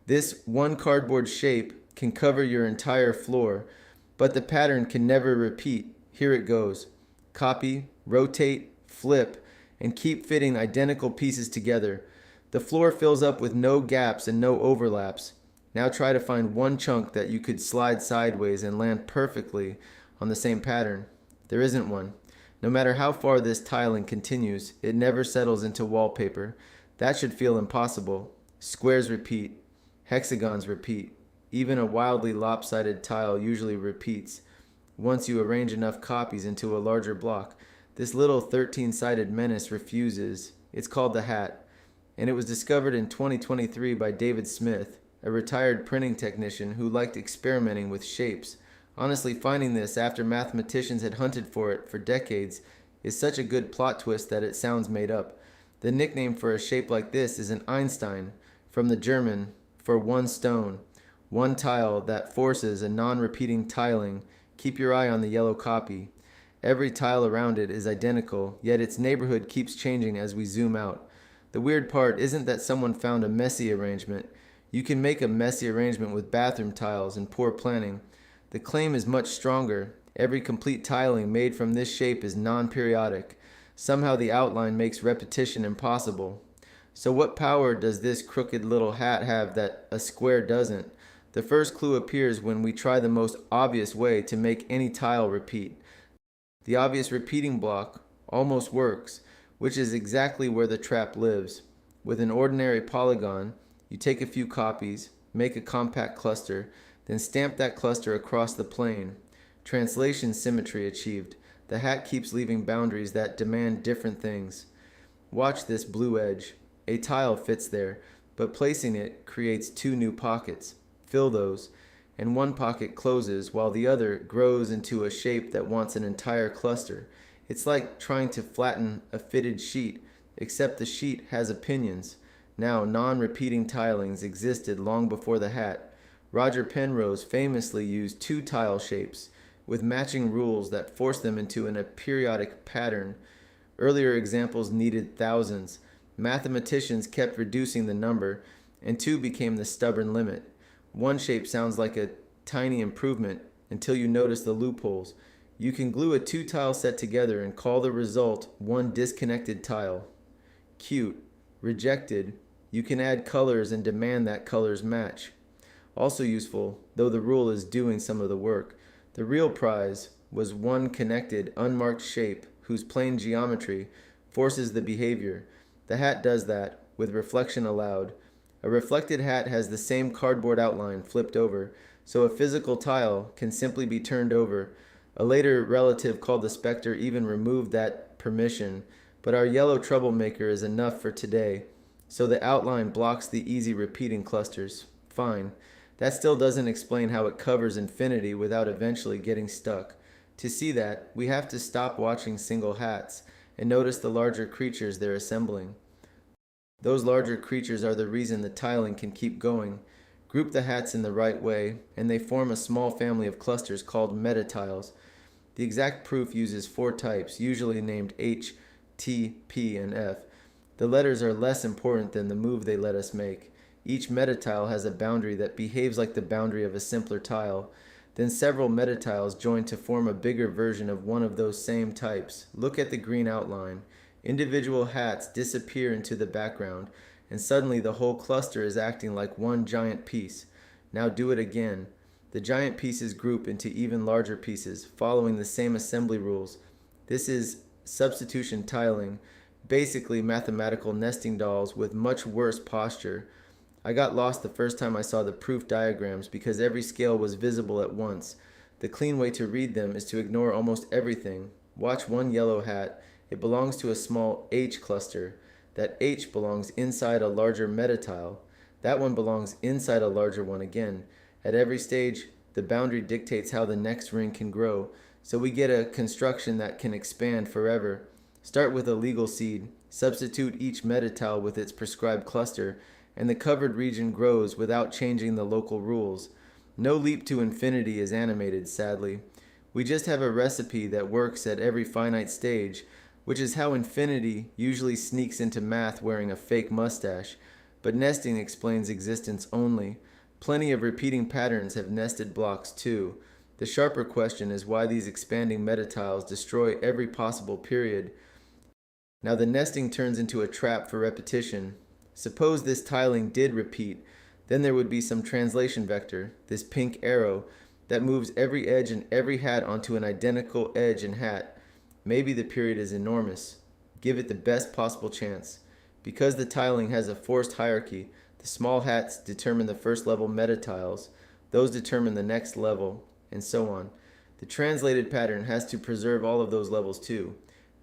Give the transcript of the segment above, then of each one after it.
This one cardboard shape can cover your entire floor, but the pattern can never repeat. Here it goes. Copy, rotate, flip, and keep fitting identical pieces together. The floor fills up with no gaps and no overlaps. Now try to find one chunk that you could slide sideways and land perfectly on the same pattern. There isn't one. No matter how far this tiling continues, it never settles into wallpaper. That should feel impossible. Squares repeat. Hexagons repeat. Even a wildly lopsided tile usually repeats once you arrange enough copies into a larger block. This little 13-sided menace refuses. It's called the hat, and it was discovered in 2023 by David Smith, a retired printing technician who liked experimenting with shapes. Honestly, finding this after mathematicians had hunted for it for decades is such a good plot twist that it sounds made up. The nickname for a shape like this is an Einstein, from the German for one stone, one tile that forces a non-repeating tiling. Keep your eye on the yellow copy. Every tile around it is identical, yet its neighborhood keeps changing as we zoom out. The weird part isn't that someone found a messy arrangement. You can make a messy arrangement with bathroom tiles and poor planning. The claim is much stronger. Every complete tiling made from this shape is non-periodic. Somehow the outline makes repetition impossible. So what power does this crooked little hat have that a square doesn't? The first clue appears when we try the most obvious way to make any tile repeat. The obvious repeating block almost works, which is exactly where the trap lives. With an ordinary polygon, you take a few copies, make a compact cluster, then stamp that cluster across the plane. Translation symmetry achieved. The hat keeps leaving boundaries that demand different things. Watch this blue edge. A tile fits there, but placing it creates two new pockets. Fill those, and one pocket closes while the other grows into a shape that wants an entire cluster. It's like trying to flatten a fitted sheet, except the sheet has opinions. Now, non-repeating tilings existed long before the hat. Roger Penrose famously used two tile shapes with matching rules that forced them into an aperiodic pattern. Earlier examples needed thousands. Mathematicians kept reducing the number, and two became the stubborn limit. One shape sounds like a tiny improvement until you notice the loopholes. You can glue a two-tile set together and call the result one disconnected tile. Cute. Rejected. You can add colors and demand that colors match. Also useful, though the rule is doing some of the work. The real prize was one connected, unmarked shape whose plain geometry forces the behavior. The hat does that, with reflection allowed. A reflected hat has the same cardboard outline flipped over, so a physical tile can simply be turned over. A later relative called the specter even removed that permission, but our yellow troublemaker is enough for today, so the outline blocks the easy repeating clusters. Fine. That still doesn't explain how it covers infinity without eventually getting stuck. To see that, we have to stop watching single hats and notice the larger creatures they're assembling. Those larger creatures are the reason the tiling can keep going. Group the hats in the right way, and they form a small family of clusters called metatiles. The exact proof uses 4 types, usually named H, T, P, and F. The letters are less important than the move they let us make. Each metatile has a boundary that behaves like the boundary of a simpler tile. Then several metatiles join to form a bigger version of one of those same types. Look at the green outline. Individual hats disappear into the background, and suddenly the whole cluster is acting like one giant piece. Now do it again. The giant pieces group into even larger pieces, following the same assembly rules. This is substitution tiling, basically mathematical nesting dolls with much worse posture. I got lost the first time I saw the proof diagrams because every scale was visible at once. The clean way to read them is to ignore almost everything. Watch one yellow hat. It belongs to a small H cluster. That H belongs inside a larger metatile. That one belongs inside a larger one again. At every stage, the boundary dictates how the next ring can grow, so we get a construction that can expand forever. Start with a legal seed. Substitute each metatile with its prescribed cluster, and the covered region grows without changing the local rules. No leap to infinity is animated, sadly. We just have a recipe that works at every finite stage, which is how infinity usually sneaks into math wearing a fake mustache. but nesting explains existence only. Plenty of repeating patterns have nested blocks too. The sharper question is why these expanding metatiles destroy every possible period. Now the nesting turns into a trap for repetition. Suppose this tiling did repeat, then there would be some translation vector, this pink arrow, that moves every edge and every hat onto an identical edge and hat. Maybe the period is enormous. Give it the best possible chance. Because the tiling has a forced hierarchy, the small hats determine the first level metatiles, those determine the next level, and so on. The translated pattern has to preserve all of those levels too.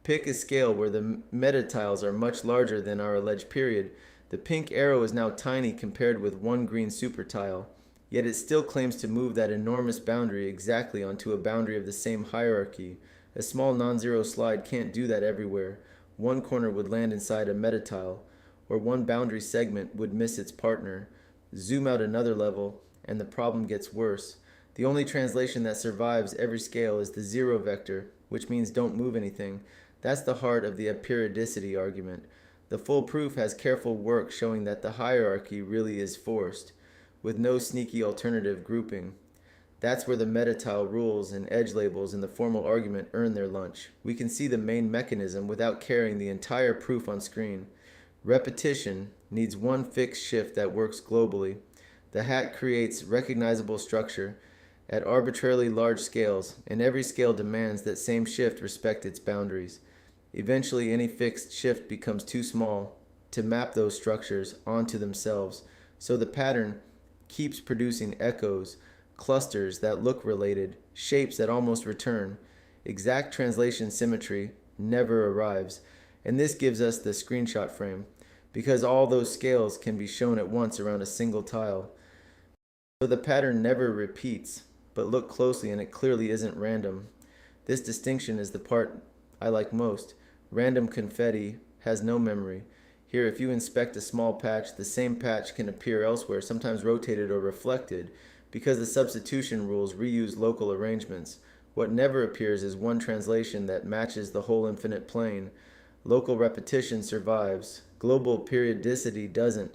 Pick a scale where the metatiles are much larger than our alleged period. The pink arrow is now tiny compared with one green super tile, yet it still claims to move that enormous boundary exactly onto a boundary of the same hierarchy. A small non-zero slide can't do that everywhere. One corner would land inside a metatile, or one boundary segment would miss its partner. Zoom out another level, and the problem gets worse. The only translation that survives every scale is the zero vector, which means don't move anything. That's the heart of the aperiodicity argument. The full proof has careful work showing that the hierarchy really is forced, with no sneaky alternative grouping. That's where the metatile rules and edge labels in the formal argument earn their lunch. We can see the main mechanism without carrying the entire proof on screen. Repetition needs one fixed shift that works globally. The hat creates recognizable structure at arbitrarily large scales, and every scale demands that same shift respect its boundaries. Eventually, any fixed shift becomes too small to map those structures onto themselves, so the pattern keeps producing echoes, clusters that look related, shapes that almost return. Exact translation symmetry never arrives, and this gives us the screenshot frame, because all those scales can be shown at once around a single tile. So the pattern never repeats, but look closely and it clearly isn't random. This distinction is the part I like most. Random confetti has no memory. Here, if you inspect a small patch, the same patch can appear elsewhere, sometimes rotated or reflected, because the substitution rules reuse local arrangements. What never appears is one translation that matches the whole infinite plane. Local repetition survives. Global periodicity doesn't.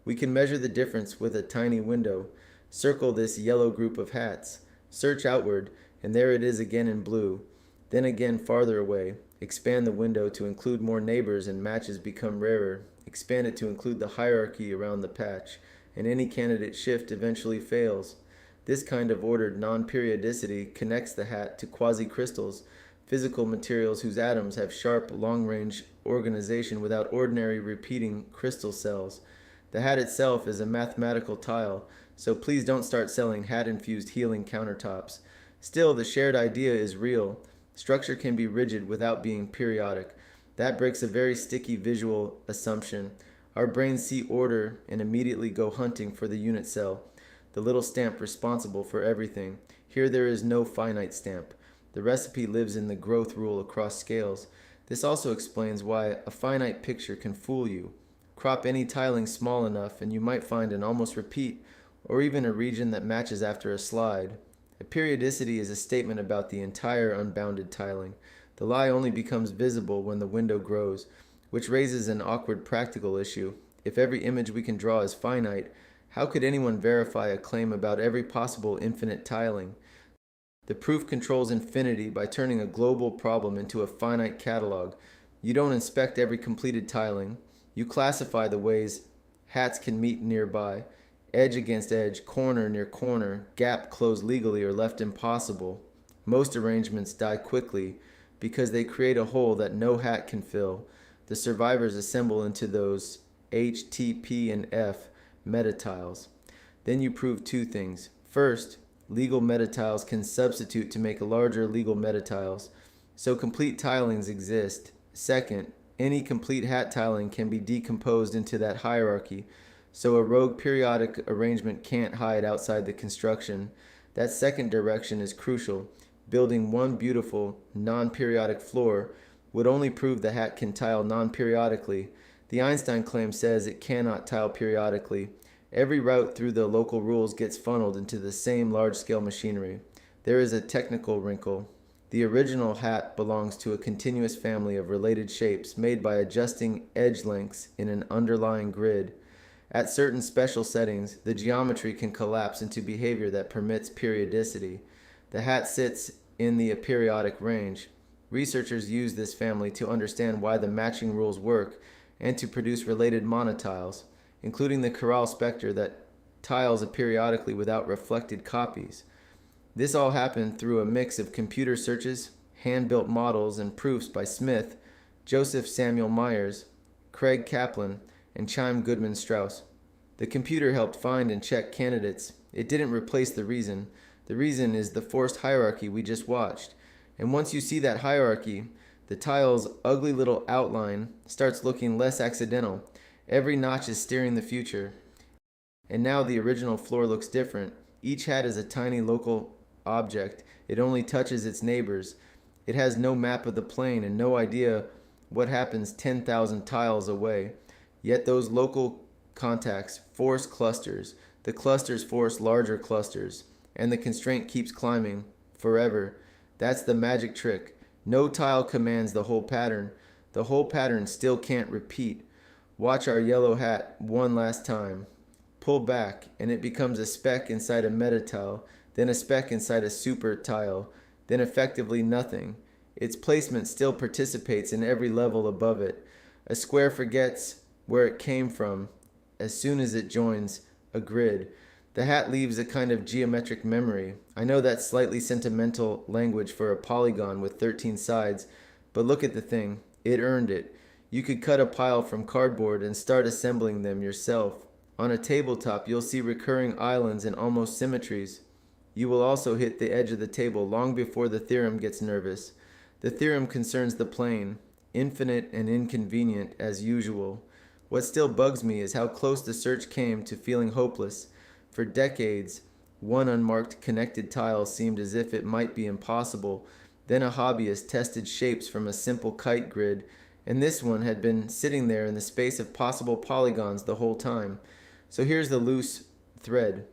We can measure the difference with a tiny window. Circle this yellow group of hats. Search outward, and there it is again in blue. Then again farther away. Expand the window to include more neighbors and matches become rarer. Expand it to include the hierarchy around the patch, and any candidate shift eventually fails. This kind of ordered non-periodicity connects the hat to quasi-crystals, physical materials whose atoms have sharp, long-range organization without ordinary repeating crystal cells. The hat itself is a mathematical tile, so please don't start selling hat-infused healing countertops. Still, the shared idea is real. Structure can be rigid without being periodic. That breaks a very sticky visual assumption. Our brains see order and immediately go hunting for the unit cell, the little stamp responsible for everything. Here there is no finite stamp. The recipe lives in the growth rule across scales. This also explains why a finite picture can fool you. Crop any tiling small enough and you might find an almost repeat, or even a region that matches after a slide. A periodicity is a statement about the entire unbounded tiling. The lie only becomes visible when the window grows, which raises an awkward practical issue. If every image we can draw is finite, how could anyone verify a claim about every possible infinite tiling? The proof controls infinity by turning a global problem into a finite catalog. You don't inspect every completed tiling. You classify the ways hats can meet nearby. Edge against edge, corner near corner, gap closed legally or left impossible. Most arrangements die quickly because they create a hole that no hat can fill. The survivors assemble into those H, T, P, and F metatiles. Then you prove two things. First, legal metatiles can substitute to make larger legal metatiles, so complete tilings exist. Second, any complete hat tiling can be decomposed into that hierarchy, so a rogue periodic arrangement can't hide outside the construction. That second direction is crucial. Building one beautiful, non-periodic floor would only prove the hat can tile non-periodically. The Einstein claim says it cannot tile periodically. Every route through the local rules gets funneled into the same large-scale machinery. There is a technical wrinkle. The original hat belongs to a continuous family of related shapes made by adjusting edge lengths in an underlying grid. At certain special settings, the geometry can collapse into behavior that permits periodicity. The hat sits in the aperiodic range. Researchers use this family to understand why the matching rules work and to produce related monatiles, including the chirale specter that tiles periodically without reflected copies. This all happened through a mix of computer searches, hand-built models, and proofs by Smith, Joseph Samuel Myers, Craig Kaplan, and Chaim Goodman Strauss. The computer helped find and check candidates. It didn't replace the reason. The reason is the forced hierarchy we just watched. And once you see that hierarchy, the tile's ugly little outline starts looking less accidental. Every notch is steering the future. And now the original floor looks different. Each hat is a tiny local object. It only touches its neighbors. It has no map of the plane and no idea what happens 10,000 tiles away. Yet those local contacts force clusters. The clusters force larger clusters. And the constraint keeps climbing forever. That's the magic trick. No tile commands the whole pattern. The whole pattern still can't repeat. Watch our yellow hat one last time. Pull back, and it becomes a speck inside a metatile, then a speck inside a super tile, then effectively nothing. Its placement still participates in every level above it. A square forgets where it came from as soon as it joins a grid. The hat leaves a kind of geometric memory. I know that's slightly sentimental language for a polygon with 13 sides, but look at the thing. It earned it. You could cut a pile from cardboard and start assembling them yourself. On a tabletop, you'll see recurring islands and almost symmetries. You will also hit the edge of the table long before the theorem gets nervous. The theorem concerns the plane, infinite and inconvenient as usual. What still bugs me is how close the search came to feeling hopeless. For decades, one unmarked connected tile seemed as if it might be impossible. Then a hobbyist tested shapes from a simple kite grid, and this one had been sitting there in the space of possible polygons the whole time. So here's the loose thread.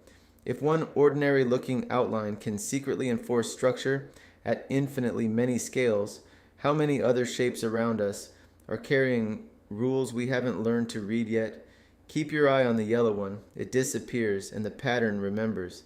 If one ordinary-looking outline can secretly enforce structure at infinitely many scales, how many other shapes around us are carrying rules we haven't learned to read yet? Keep your eye on the yellow one. It disappears, and the pattern remembers.